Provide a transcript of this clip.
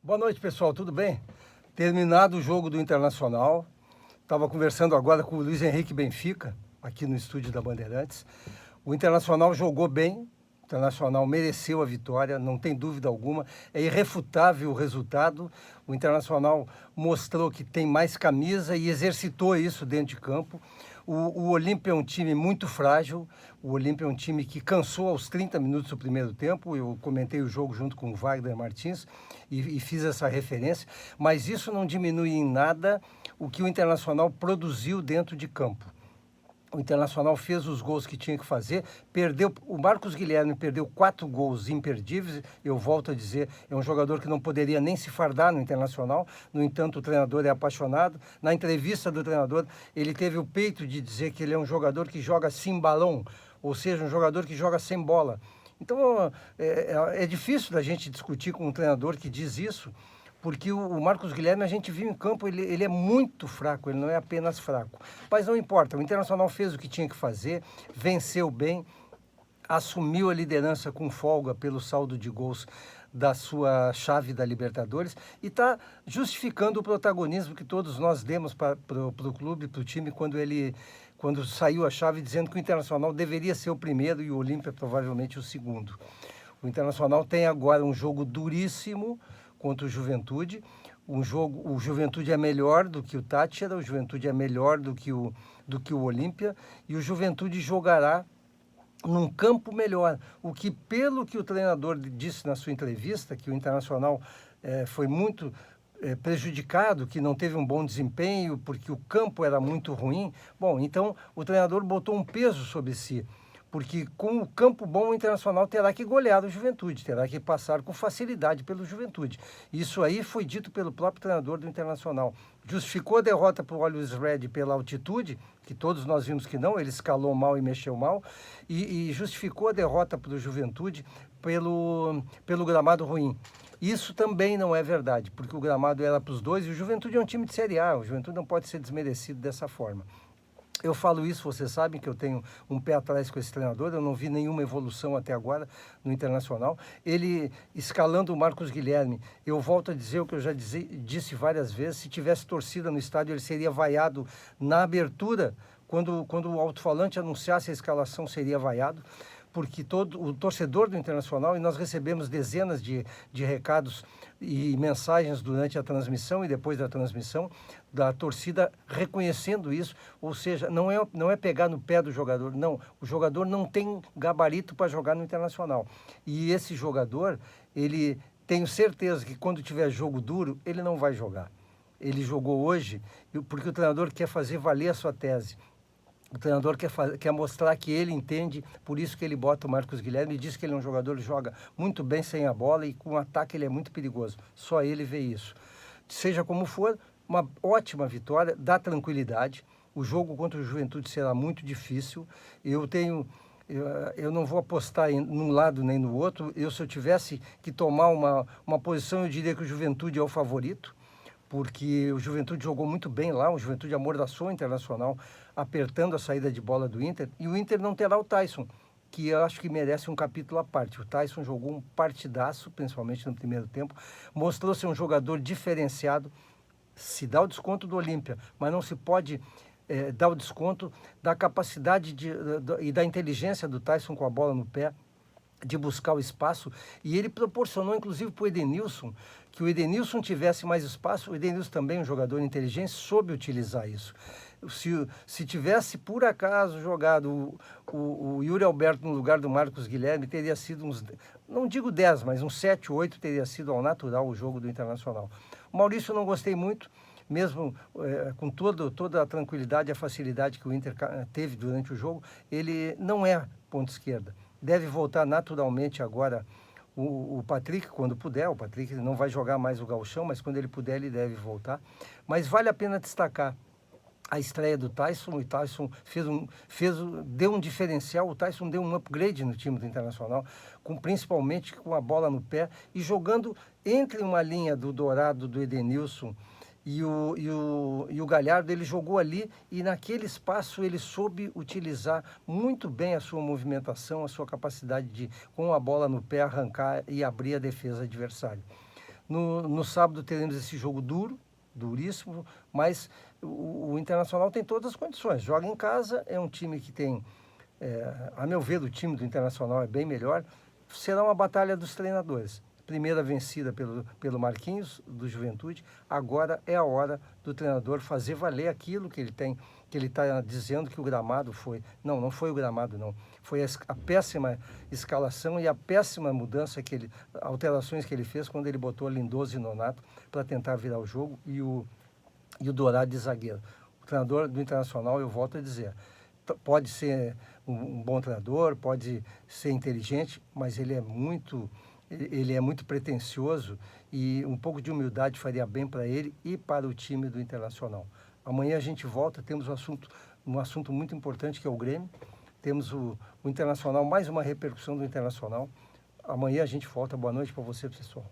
Boa noite, pessoal, tudo bem? Terminado o jogo do Internacional, estava conversando agora com o Luiz Henrique Benfica, aqui no estúdio da Bandeirantes. O Internacional jogou bem, o Internacional mereceu a vitória, não tem dúvida alguma, é irrefutável o resultado. O Internacional mostrou que tem mais camisa e exercitou isso dentro de campo. O Olímpia é um time muito frágil, o Olímpia é um time que cansou aos 30 minutos do primeiro tempo. Eu comentei o jogo junto com o Wagner Martins e fiz essa referência, mas isso não diminui em nada o que o Internacional produziu dentro de campo. O Internacional fez os gols que tinha que fazer, perdeu. O Marcos Guilherme perdeu 4 gols imperdíveis. Eu volto a dizer, é um jogador que não poderia nem se fardar no Internacional. No entanto, o treinador é apaixonado. Na entrevista do treinador, ele teve o peito de dizer que ele é um jogador que joga sem balão, ou seja, um jogador que joga sem bola. Então, é difícil da gente discutir com um treinador que diz isso, porque o Marcos Guilherme, a gente viu em campo, ele é muito fraco, ele não é apenas fraco. Mas não importa, o Internacional fez o que tinha que fazer, venceu bem, assumiu a liderança com folga pelo saldo de gols da sua chave da Libertadores e está justificando o protagonismo que todos nós demos para o clube, para o time, quando saiu a chave, dizendo que o Internacional deveria ser o primeiro e o Olímpia provavelmente o segundo. O Internacional tem agora um jogo duríssimo contra o Juventude. O Juventude é melhor do que o Táchira, o Juventude é melhor do que o Olímpia, e o Juventude jogará num campo melhor. O que, pelo que o treinador disse na sua entrevista, que o Internacional foi muito prejudicado, que não teve um bom desempenho, porque o campo era muito ruim. Bom, então o treinador botou um peso sobre si, porque com o campo bom o Internacional terá que golear o Juventude, terá que passar com facilidade pelo Juventude. Isso aí foi dito pelo próprio treinador do Internacional. Justificou a derrota para o Always Red pela altitude, que todos nós vimos que não, ele escalou mal e mexeu mal, e justificou a derrota para o Juventude pelo gramado ruim. Isso também não é verdade, porque o gramado era para os dois, e o Juventude é um time de Série A, o Juventude não pode ser desmerecido dessa forma. Eu falo isso, vocês sabem que eu tenho um pé atrás com esse treinador, eu não vi nenhuma evolução até agora no Internacional. Ele, escalando o Marcos Guilherme, eu volto a dizer o que eu já disse várias vezes, se tivesse torcida no estádio, ele seria vaiado na abertura, quando o alto-falante anunciasse a escalação, seria vaiado, porque todo o torcedor do Internacional, e nós recebemos dezenas de recados e mensagens durante a transmissão e depois da transmissão, da torcida reconhecendo isso, ou seja, não é pegar no pé do jogador, não, o jogador não tem gabarito para jogar no Internacional. E esse jogador, ele, tenho certeza que quando tiver jogo duro, ele não vai jogar. Ele jogou hoje porque o treinador quer fazer valer a sua tese. O treinador quer mostrar que ele entende, por isso que ele bota o Marcos Guilherme e diz que ele é um jogador que joga muito bem sem a bola e com o ataque ele é muito perigoso. Só ele vê isso. Seja como for, uma ótima vitória, dá tranquilidade. O jogo contra o Juventude será muito difícil. Eu não vou apostar num lado nem no outro. Se eu tivesse que tomar uma posição, eu diria que o Juventude é o favorito, porque o Juventude jogou muito bem lá, o Juventude amordaçou o Internacional, apertando a saída de bola do Inter, e o Inter não terá o Taison, que eu acho que merece um capítulo à parte. O Taison jogou um partidaço, principalmente no primeiro tempo, mostrou ser um jogador diferenciado, se dá o desconto do Olímpia, mas não se pode dar o desconto da capacidade e da inteligência do Taison com a bola no pé, de buscar o espaço, e ele proporcionou, inclusive, para o Edenilson, que o Edenilson tivesse mais espaço. O Edenilson também, um jogador inteligente, soube utilizar isso. Se tivesse, por acaso, jogado o Yuri Alberto no lugar do Marcos Guilherme, teria sido uns, não digo 10, mas uns 7, 8 teria sido ao natural o jogo do Internacional. O Maurício eu não gostei muito, mesmo com toda a tranquilidade e a facilidade que o Inter teve durante o jogo, ele não é ponta esquerda. Deve voltar naturalmente agora o Patrick, quando puder. O Patrick não vai jogar mais o gauchão, mas quando ele puder, ele deve voltar. Mas vale a pena destacar a estreia do Taison. O Taison deu um diferencial, o Taison deu um upgrade no time do Internacional, principalmente com a bola no pé e jogando entre uma linha do Dourado, do Edenilson e o Galhardo. Ele jogou ali e naquele espaço ele soube utilizar muito bem a sua movimentação, a sua capacidade de, com a bola no pé, arrancar e abrir a defesa adversária. No sábado teremos esse jogo duro, duríssimo, mas o Internacional tem todas as condições. Joga em casa, é um time que tem, a meu ver, o time do Internacional é bem melhor. Será uma batalha dos treinadores. Primeira vencida pelo Marquinhos, do Juventude, agora é a hora do treinador fazer valer aquilo que ele tem, que ele está dizendo que o gramado foi. Não, não foi o gramado, não. Foi a péssima escalação e a péssima mudança, alterações que ele fez quando ele botou Lindoso e Nonato para tentar virar o jogo e o Dourado de zagueiro. O treinador do Internacional, eu volto a dizer, pode ser um bom treinador, pode ser inteligente, mas ele é muito pretensioso e um pouco de humildade faria bem para ele e para o time do Internacional. Amanhã a gente volta, temos um assunto muito importante que é o Grêmio, temos o Internacional, mais uma repercussão do Internacional. Amanhã a gente volta. Boa noite para você, pessoal.